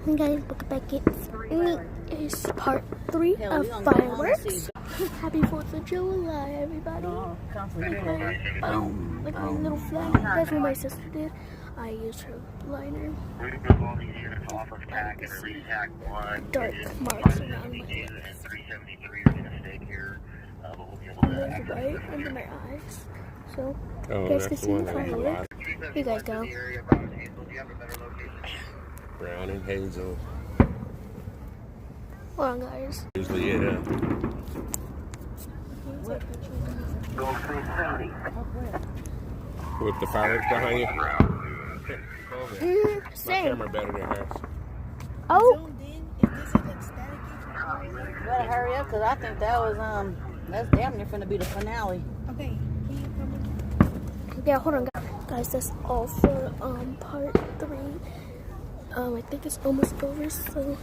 Hey guys, welcome back. It's part 3 of fireworks. Happy 4th of July, everybody. Boom. Like my little flag. That's what my sister did. I used her liner. Dark marks around my lips. And there's white under my eyes. So, you guys can see the fireworks. Here you guys go. Brown and hazel. Hold on, guys. Usually it, with the fireworks behind you. My Same. camera better than hers. Oh. You better hurry up, cause I think that was that's damn near finna be the finale. Okay. Yeah, hold on, guys. That's all for part 3. I think it's almost over, so